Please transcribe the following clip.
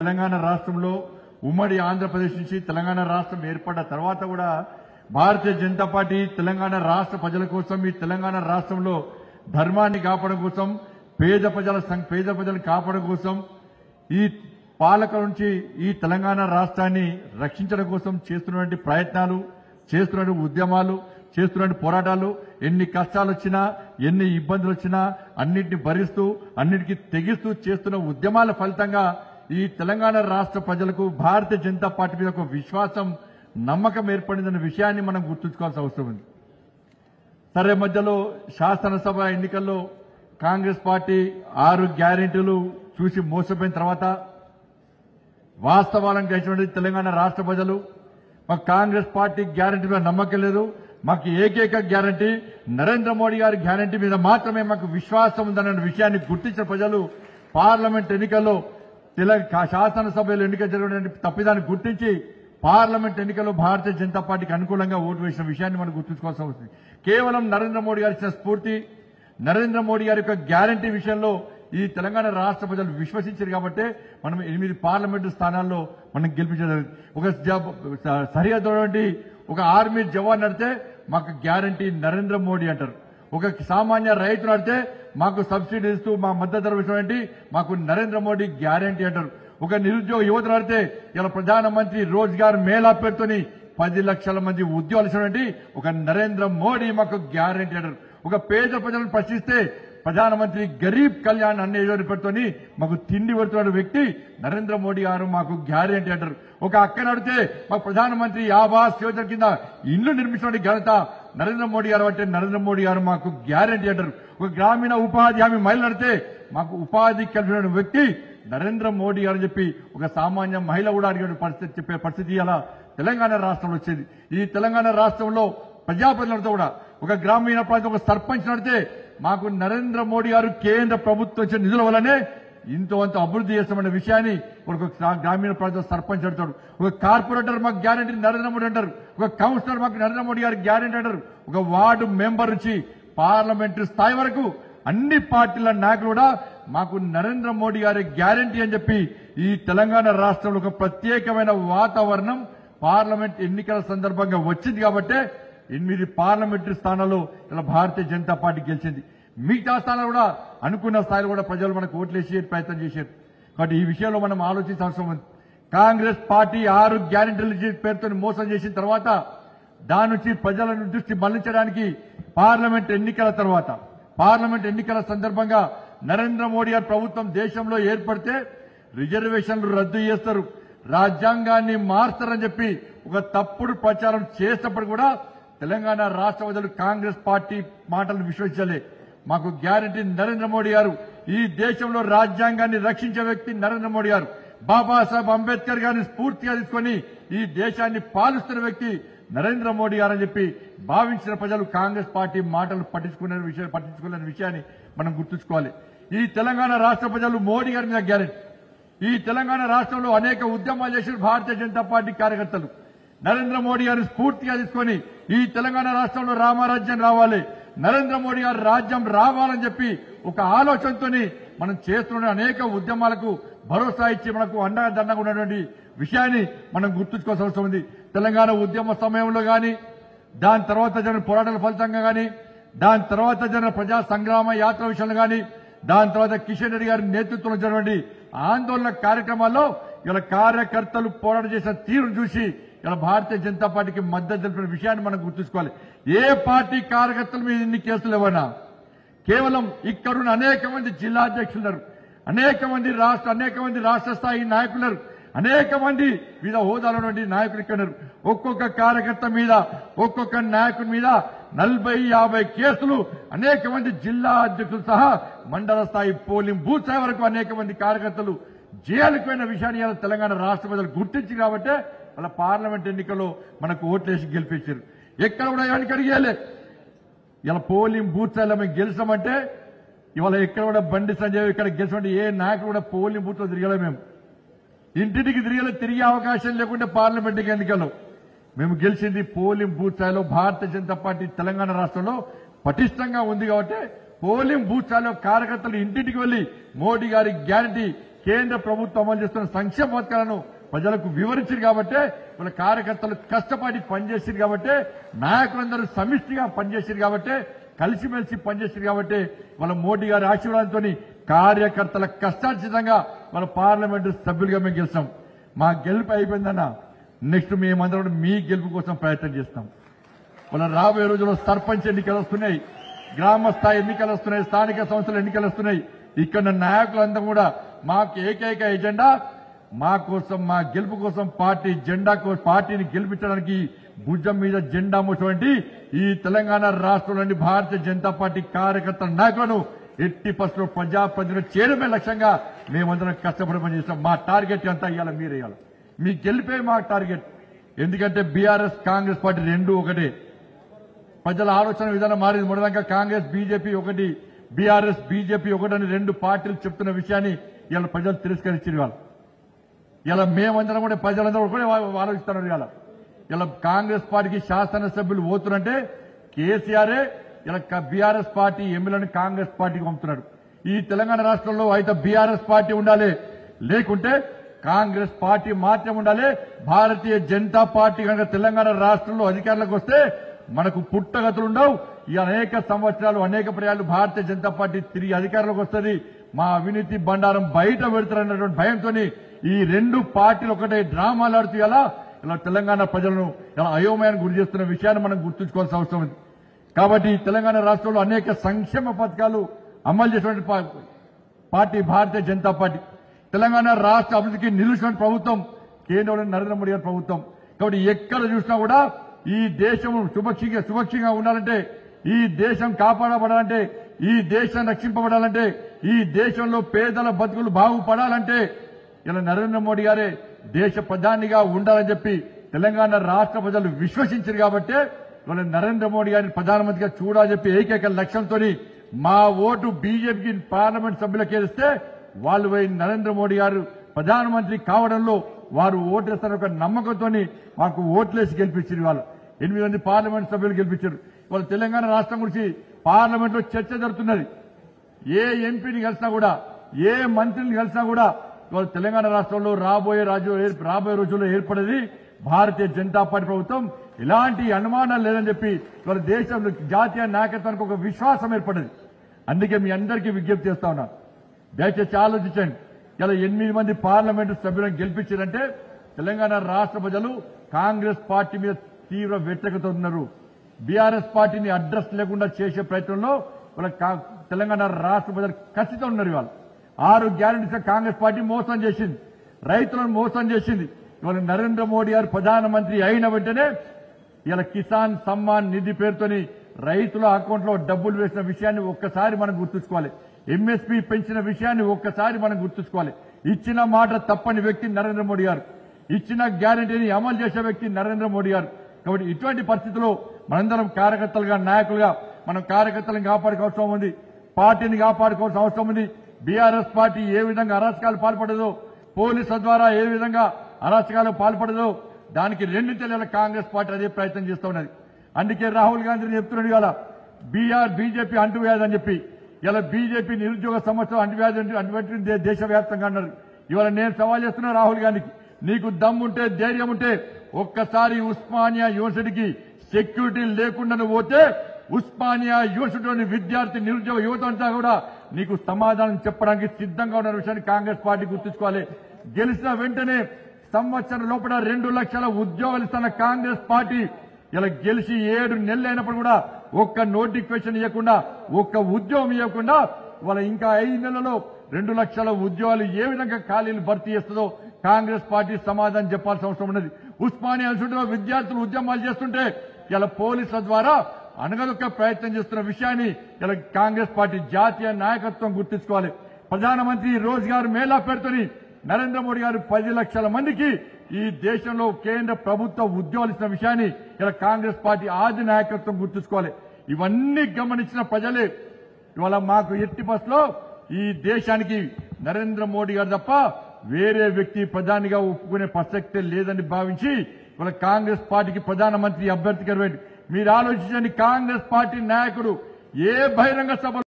తెలంగాణ రాష్ట్రంలో ఉమ్మడి ఆంధ్రప్రదేశ్ నుంచి తెలంగాణ రాష్ట్రం ఏర్పడ్డ తర్వాత కూడా భారతీయ జనతా పార్టీ తెలంగాణ రాష్ట్ర ప్రజల కోసం ఈ తెలంగాణ రాష్ట్రంలో ధర్మాన్ని కాపాడడం కోసం పేద ప్రజలను కాపాడడం కోసం ఈ పాలకుల నుంచి ఈ తెలంగాణ రాష్ట్రాన్ని రక్షించడం కోసం చేస్తున్నటువంటి ప్రయత్నాలు, చేస్తున్న ఉద్యమాలు, చేస్తున్న పోరాటాలు, ఎన్ని కష్టాలు వచ్చినా ఎన్ని ఇబ్బందులు వచ్చినా అన్నింటిని భరిస్తూ అన్నిటికీ తెగిస్తూ చేస్తున్న ఉద్యమాల ఫలితంగా ఈ తెలంగాణ రాష్ట్ర ప్రజలకు భారతీయ జనతా పార్టీ మీద ఒక విశ్వాసం, నమ్మకం ఏర్పడిందన్న విషయాన్ని మనం గుర్తుంచుకోవాల్సిన అవసరం ఉంది. సరే, మధ్యలో శాసనసభ ఎన్నికల్లో కాంగ్రెస్ పార్టీ 6 గ్యారెంటీలు చూసి మోసపోయిన తర్వాత వాస్తవాలను గ్రహించినటువంటి తెలంగాణ రాష్ట్ర ప్రజలు మాకు కాంగ్రెస్ పార్టీ గ్యారెంటీ మీద నమ్మకం లేదు, మాకు ఏకైక గ్యారెంటీ నరేంద్ర మోడీ గారి గ్యారెంటీ మీద మాత్రమే మాకు విశ్వాసం ఉందన్న విషయాన్ని గుర్తించిన ప్రజలు పార్లమెంట్ ఎన్నికల్లో శాసనసభలో ఎన్నికలు జరిగిన తప్పిదాన్ని గుర్తించి పార్లమెంట్ ఎన్నికల్లో భారతీయ జనతా పార్టీకి అనుకూలంగా ఓటు వేసిన విషయాన్ని మనం గుర్తుంచుకోవాల్సిన అవసరం. కేవలం నరేంద్ర మోడీ గారి ఇచ్చిన స్ఫూర్తి, నరేంద్ర మోడీ గారి యొక్క గ్యారెంటీ విషయంలో ఈ తెలంగాణ రాష్ట్ర ప్రజలు విశ్వసించారు కాబట్టి మనం 8 పార్లమెంటు స్థానాల్లో మనం గెలిపించడం. ఒక సరిహద్దు ఒక ఆర్మీ జవాన్ నడితే మాకు గ్యారెంటీ నరేంద్ర మోడీ అంటారు. ఒక సామాన్య రైతు నడితే మాకు సబ్సిడీ ఇస్తూ మా మద్దతు ధర ఇచ్చినటువంటి మాకు నరేంద్ర మోడీ గ్యారెంటీ అంటారు. ఒక నిరుద్యోగ యువత నడితే ఇలా ప్రధానమంత్రి రోజ్గార్ మేళా పేరుతోని 10 లక్షల మంది ఉద్యోగాలు ఇచ్చినటువంటి ఒక నరేంద్ర మోడీ మాకు గ్యారెంటీ అంటారు. ఒక పేద ప్రజలను ప్రశ్నిస్తే ప్రధానమంత్రి గరీబ్ కళ్యాణ్ అనే పేరుతోని మాకు తిండి పెడుతున్న వ్యక్తి నరేంద్ర మోడీ గారు మాకు గ్యారెంటీ అంటారు. ఒక అక్క నడితే మాకు ప్రధానమంత్రి ఆవాస్ యోజన కింద ఇల్లు నిర్మించిన ఘనత నరేంద్ర మోడీ గారు అంటే నరేంద్ర మోడీ గారు మాకు గ్యారెంటీ అంటారు. ఒక గ్రామీణ ఉపాధి హామీ మహిళ నడితే మాకు ఉపాధి కల్పించిన వ్యక్తి నరేంద్ర మోడీ గారు అని చెప్పి ఒక సామాన్య మహిళ కూడా అడిగిన పరిస్థితి చెప్పే పరిస్థితి అలా తెలంగాణ రాష్ట్రంలో వచ్చేది. ఈ తెలంగాణ రాష్ట్రంలో ప్రజాప్రతినిధులతో కూడా ఒక గ్రామీణ ప్రాంతం ఒక సర్పంచ్ నడితే మాకు నరేంద్ర మోడీ గారు కేంద్ర ప్రభుత్వం ఇచ్చిన నిధుల వల్లనే ఇంతో అంత అభివృద్ధి చేస్తామన్న విషయాన్ని ఒక గ్రామీణ ప్రాంతం సర్పంచ్ అంటాడు. ఒక కార్పొరేటర్ మాకు గ్యారెంటీ నరేంద్ర మోడీ అంటారు. ఒక కౌన్సిలర్ మాకు నరేంద్ర మోడీ గారికి గ్యారెంటీ అంటారు. ఒక వార్డు మెంబర్ నుంచి పార్లమెంటరీ స్థాయి వరకు అన్ని పార్టీల నాయకులు కూడా మాకు నరేంద్ర మోడీ గారి గ్యారెంటీ అని చెప్పి ఈ తెలంగాణ రాష్ట్రంలో ఒక ప్రత్యేకమైన వాతావరణం పార్లమెంట్ ఎన్నికల సందర్భంగా వచ్చింది కాబట్టి 8 పార్లమెంటరీ స్థానాల్లో ఇలా భారతీయ జనతా పార్టీ గెలిచింది. మిగతా స్థానాలు కూడా అనుకున్న స్థాయిలో కూడా ప్రజలు మనకు ఓట్లేసే ప్రయత్నం చేశారు. కాబట్టి ఈ విషయంలో మనం ఆలోచించాల్సిన అవసరం ఉంది. కాంగ్రెస్ పార్టీ 6 గ్యారెంటీల పేరుతో మోసం చేసిన తర్వాత దాని నుంచి ప్రజలను దృష్టి మళ్లించడానికి పార్లమెంట్ ఎన్నికల సందర్భంగా నరేంద్ర మోడీ గారి ప్రభుత్వం దేశంలో ఏర్పడితే రిజర్వేషన్లు రద్దు చేస్తారు, రాజ్యాంగాన్ని మార్స్తారని చెప్పి ఒక తప్పుడు ప్రచారం చేసినప్పుడు కూడా తెలంగాణ రాష్ట్ర ప్రజలు కాంగ్రెస్ పార్టీ మాటలను విశ్వసించలే. మాకు గ్యారెంటీ నరేంద్ర మోడీ గారు, ఈ దేశంలో రాజ్యాంగాన్ని రక్షించే వ్యక్తి నరేంద్ర మోడీ గారు, బాబాసాహెబ్ అంబేద్కర్ గారిని స్ఫూర్తిగా తీసుకుని ఈ దేశాన్ని పాలిస్తున్న వ్యక్తి నరేంద్ర మోడీ గారు అని చెప్పి భావించిన ప్రజలు కాంగ్రెస్ పార్టీ మాటలు పట్టించుకునే విషయాన్ని మనం గుర్తుంచుకోవాలి. ఈ తెలంగాణ రాష్ట్ర ప్రజలు మోడీ గారి మీద గ్యారెంటీ. ఈ తెలంగాణ రాష్ట్రంలో అనేక ఉద్యమాలు చేసిన భారతీయ జనతా పార్టీ కార్యకర్తలు నరేంద్ర మోడీ గారిని స్ఫూర్తిగా తీసుకుని ఈ తెలంగాణ రాష్ట్రంలో రామరాజ్యం రావాలి, నరేంద్ర మోడీ గారి రాజ్యం రావాలని చెప్పి ఒక ఆలోచనతో మనం చేస్తున్న అనేక ఉద్యమాలకు భరోసా ఇచ్చి మనకు అండగా దండగా ఉన్నటువంటి విషయాన్ని మనం గుర్తుంచుకోవాల్సిన అవసరం ఉంది. తెలంగాణ ఉద్యమ సమయంలో గాని, దాని తర్వాత జరిగిన పోరాటాల ఫలితంగా గాని, దాని తర్వాత జరిగిన ప్రజా సంగ్రామ యాత్ర విషయంలో గాని, దాని తర్వాత కిషన్ రెడ్డి గారి నేతృత్వంలో జరిగినటువంటి ఆందోళన కార్యక్రమాల్లో ఇలా కార్యకర్తలు పోరాటం చేసిన తీరును చూసి ఇలా భారతీయ జనతా పార్టీకి మద్దతు తెలిపిన విషయాన్ని మనం గుర్తుంచుకోవాలి. ఏ పార్టీ కార్యకర్తల మీద ఇన్ని కేసులు ఇవ్వనా? కేవలం ఇక్కడున్న అనేక మంది జిల్లా అధ్యక్షులు, అనేక మంది రాష్ట్ర స్థాయి నాయకులు, అనేక మంది వివిధ హోదాలో నాయకులు ఇక్కడ ఒక్కొక్క కార్యకర్త మీద, ఒక్కొక్క నాయకుడి మీద 40-50 కేసులు, అనేక మంది జిల్లా అధ్యక్షులు సహా మండల స్థాయి పోలింగ్ బూత్ స్థాయి వరకు అనేక మంది కార్యకర్తలు జైలుకు పోయిన విషయాన్ని ఇలా తెలంగాణ రాష్ట్ర ప్రజలు గుర్తించి కాబట్టి వాళ్ళ పార్లమెంట్ ఎన్నికల్లో మనకు ఓట్లేసి గెలిపించారు. ఎక్కడ కూడా ఎవరికి అడిగేలే. ఇలా పోలింగ్ బూత్ స్థాయిలో మేము గెలిచామంటే ఇవాళ ఎక్కడ కూడా బండి సంజయ్ ఇక్కడ గెలిచామంటే ఏ నాయకుడు కూడా పోలింగ్ బూత్ లో తిరగలే. మేము ఇంటికి తిరిగే అవకాశం లేకుంటే పార్లమెంట్ ఎన్నికల్లో మేము గెలిచింది పోలింగ్ బూత్ స్థాయిలో. భారతీయ జనతా పార్టీ తెలంగాణ రాష్ట్రంలో పటిష్టంగా ఉంది కాబట్టి పోలింగ్ బూత్ స్థాయిలో కార్యకర్తలు ఇంటింటికి వెళ్లి మోడీ గారి గ్యారంటీ కేంద్ర ప్రభుత్వం అమలు చేస్తున్న సంక్షేమ పథకాలను ప్రజలకు వివరించారు కాబట్టి వాళ్ళ కార్యకర్తలు కష్టపడి పనిచేసారు కాబట్టి నాయకులందరూ సమిష్టిగా పనిచేసారు కాబట్టి కలిసిమెలిసి పనిచేసారు కాబట్టి వాళ్ళ మోడీ గారి ఆశీర్వాదంతో కార్యకర్తల కష్టార్జితంగా వాళ్ళ పార్లమెంటు సభ్యులుగా మేము గెలిచాం. మా గెలుపు అయిపోయిందన్న నెక్స్ట్ మేమందరం మీ గెలుపు కోసం ప్రయత్నం చేస్తాం. వాళ్ళ రాబోయే రోజుల్లో సర్పంచ్ ఎన్నికలు వస్తున్నాయి, గ్రామ స్థాయి ఎన్నికలు వస్తున్నాయి, స్థానిక సంస్థల ఎన్నికలు వస్తున్నాయి. ఇక్కడ నాయకులంతా కూడా మాకు ఏకైక ఎజెండా మా కోసం, మా గెలుపు కోసం పార్టీ జెండా పార్టీని గెలిపించడానికి భుజం మీద జెండా మోసినటువంటి ఈ తెలంగాణ రాష్ట్రంలోని భారతీయ జనతా పార్టీ కార్యకర్తల నాయకులను ఎట్టి పరిస్థితుల్లో ప్రజాప్రతినిధులు చేయడమే లక్ష్యంగా మేమందరం కష్టపడి పనిచేస్తాం. మా టార్గెట్ అంతా ఇవ్వాలి, మీరు ఇవ్వాలి. మీ గెలిపే మా టార్గెట్. ఎందుకంటే బీఆర్ఎస్ కాంగ్రెస్ పార్టీ రెండు ఒకటే. ప్రజల ఆలోచన విధానం మారింది. మొదటిదాకా కాంగ్రెస్ బీజేపీ ఒకటి, బీఆర్ఎస్ బీజేపీ ఒకటని రెండు పార్టీలు చెప్తున్న విషయాన్ని ఇలా ప్రజలు తిరస్కరించారు. వాళ్ళు ఇలా మేమందరం కూడా ప్రజలందరూ కూడా ఆలోచిస్తున్నారు. ఇలా కాంగ్రెస్ పార్టీకి శాసనసభ్యులు పోతున్నంటే కేసీఆరే ఇలా బీఆర్ఎస్ పార్టీ ఎమ్మెల్యేలను కాంగ్రెస్ పార్టీకి పంపుతున్నాడు. ఈ తెలంగాణ రాష్ట్రంలో అయితే బీఆర్ఎస్ పార్టీ ఉండాలి, లేకుంటే కాంగ్రెస్ పార్టీ మాత్రమే ఉండాలి. భారతీయ జనతా పార్టీ కనుక తెలంగాణ రాష్ట్రంలో అధికారంలోకి వస్తే మనకు పుట్టగతులు ఉండవు. ఈ అనేక సంవత్సరాలు అనేక పర్యాలు భారతీయ జనతా పార్టీ తిరిగి అధికారంలోకి వస్తుంది. మా అవినీతి బండారం బయట పెడతారన్నటువంటి భయంతో ఈ రెండు పార్టీలు ఒకటే డ్రామాలు ఆడుతూ ఇలా తెలంగాణ ప్రజలను ఇలా అయోమయానికి గురి చేస్తున్న విషయాన్ని మనం గుర్తుంచుకోవాల్సిన అవసరం ఉంది. కాబట్టి తెలంగాణ రాష్ట్రంలో అనేక సంక్షేమ పథకాలు అమలు చేసినటువంటి పార్టీ భారతీయ జనతా పార్టీ. తెలంగాణ రాష్ట్ర అభివృద్ధికి నిలుచున్న ప్రభుత్వం కేంద్రంలోని నరేంద్ర మోడీ గారి ప్రభుత్వం. కాబట్టి ఎక్కడ చూసినా కూడా ఈ దేశం సుభక్షంగా ఉండాలంటే, ఈ దేశం కాపాడబడాలంటే, ఈ దేశం రక్షింపబడాలంటే, ఈ దేశంలో పేదల బతుకులు బాగుపడాలంటే ఇలా నరేంద్ర మోడీ గారే దేశ ప్రధానిగా ఉండాలని చెప్పి తెలంగాణ రాష్ట్ర ప్రజలు విశ్వసించారు. కాబట్టి ఇవాళ నరేంద్ర మోడీ గారిని ప్రధానమంత్రిగా చూడాలని చెప్పి ఏకైక లక్ష్యంతో మా ఓటు బీజేపీకి పార్లమెంట్ సభ్యులకు వేస్తే వాళ్ళు పోయి నరేంద్ర మోడీ గారు ప్రధానమంత్రి కావడంలో వారు ఓటేస్తారని ఒక నమ్మకంతో మాకు ఓట్లేసి గెలిపించారు. వాళ్ళు 8 మంది పార్లమెంట్ సభ్యులు గెలిపించారు. వాళ్ళు తెలంగాణ రాష్ట్రం గురించి పార్లమెంట్ లో చర్చ జరుగుతున్నది. ఏ ఎంపీని కలిసినా కూడా, ఏ మంత్రిని కలిసినా కూడా ఇవాళ తెలంగాణ రాష్ట్రంలో రాబోయే రోజుల్లో ఏర్పడేది భారతీయ జనతా పార్టీ ప్రభుత్వం. ఇలాంటి అనుమానాలు లేదని చెప్పి ఇవాళ దేశంలో జాతీయ నాయకత్వానికి ఒక విశ్వాసం ఏర్పడేది. అందుకే మీ అందరికీ విజ్ఞప్తి చేస్తా ఉన్నా, దయచేసి ఆలోచించండి. ఇలా 8 మంది పార్లమెంటు సభ్యులను గెలిపించారంటే తెలంగాణ రాష్ట్ర ప్రజలు కాంగ్రెస్ పార్టీ మీద తీవ్ర వ్యతిరేకత ఉన్నారు. బీఆర్ఎస్ పార్టీని అడ్రస్ లేకుండా చేసే ప్రయత్నంలో వాళ్ళ తెలంగాణ రాష్ట్ర ప్రజలు ఖచ్చితంగా ఉన్నారు. ఇవాళ 6 గ్యారెంటీస్ కాంగ్రెస్ పార్టీ మోసం చేసింది, రైతులను మోసం చేసింది. ఇవాళ నరేంద్ర మోడీ గారు ప్రధానమంత్రి అయిన వెంటనే ఇలా కిసాన్ సమ్మాన్ నిధి పేరుతోని రైతుల అకౌంట్లో డబ్బులు వేసిన విషయాన్ని ఒక్కసారి మనం గుర్తుంచుకోవాలి. ఎంఎస్పీ పెంచిన విషయాన్ని ఒక్కసారి మనం గుర్తుంచుకోవాలి. ఇచ్చిన మాట తప్పని వ్యక్తి నరేంద్ర మోడీ గారు, ఇచ్చిన గ్యారెంటీని అమలు చేసే వ్యక్తి నరేంద్ర మోడీ గారు. కాబట్టి ఇటువంటి పరిస్థితుల్లో మనందరం కార్యకర్తలుగా, నాయకులుగా మనం కార్యకర్తలను కాపాడుకోవాల్సిన అవసరం ఉంది, పార్టీని కాపాడుకోవాల్సిన అవసరం ఉంది. బీఆర్ఎస్ పార్టీ ఏ విధంగా అరాచకాలు పాల్పడదో, పోలీసుల ద్వారా ఏ విధంగా అరాచకాలకు పాల్పడదో దానికి 2 తెలియాల కాంగ్రెస్ పార్టీ అదే ప్రయత్నం చేస్తూ ఉన్నది. అందుకే రాహుల్ గాంధీ చెప్తున్నాడు ఇవాళ బీజేపీ అంటువ్యాధి అని చెప్పి. ఇలా బీజేపీ నిరుద్యోగ సమస్య అంటువ్యాధి దేశవ్యాప్తంగా అన్నారు. ఇవాళ నేను సవాల్ చేస్తున్నా రాహుల్ గాంధీకి, నీకు దమ్ముంటే ధైర్యం ఉంటే ఒక్కసారి ఉస్మానియా యూనివర్సిటీకి సెక్యూరిటీ లేకుండా నువ్వు పోతే ఉస్మానియా యూనివర్సిటీలోని విద్యార్థి నిరుద్యోగ యువత అంతా కూడా నీకు సమాధానం చెప్పడానికి సిద్ధంగా ఉన్న విషయాన్ని కాంగ్రెస్ పార్టీ గుర్తుంచుకోవాలి. గెలిచిన వెంటనే సంవత్సరం లోపల 2 లక్షల ఉద్యోగాలు ఇస్తున్న కాంగ్రెస్ పార్టీ ఇలా గెలిచి 7 నెలలు అయినప్పుడు కూడా ఒక్క నోటిఫికేషన్ ఇవ్వకుండా, ఒక్క ఉద్యోగం ఇవ్వకుండా వాళ్ళ ఇంకా 5 నెలల్లో 2 లక్షల ఉద్యోగాలు ఏ విధంగా ఖాళీలు భర్తీ చేస్తుందో కాంగ్రెస్ పార్టీ సమాధానం చెప్పాల్సిన అవసరం ఉన్నది. ఉస్మానియా యూనివర్సిటీలో విద్యార్థులు ఉద్యమాలు చేస్తుంటే ఇలా పోలీసుల ద్వారా అణగదొక్క ప్రయత్నం చేస్తున్న విషయాన్ని ఇలా కాంగ్రెస్ పార్టీ జాతీయ నాయకత్వం గుర్తుంచుకోవాలి. ప్రధానమంత్రి రోజ్గార్ మేళా పేరుతోని నరేంద్ర మోడీ గారు 10 లక్షల మందికి ఈ దేశంలో కేంద్ర ప్రభుత్వ ఉద్యోగాలు ఇచ్చిన విషయాన్ని ఇలా కాంగ్రెస్ పార్టీ ఆది నాయకత్వం గుర్తుంచుకోవాలి. ఇవన్నీ గమనించిన ప్రజలే ఇవాళ మాకు ఎట్టి బస్సులో ఈ దేశానికి నరేంద్ర మోడీ గారు తప్ప వేరే వ్యక్తి ప్రధానిగా ఒప్పుకునే ప్రసక్తే లేదని భావించి ఇవాళ కాంగ్రెస్ పార్టీకి ప్రధానమంత్రి అభ్యర్థిగా మీరు ఆలోచించండి. కాంగ్రెస్ పార్టీ నాయకుడు ఏ బహిరంగ సభ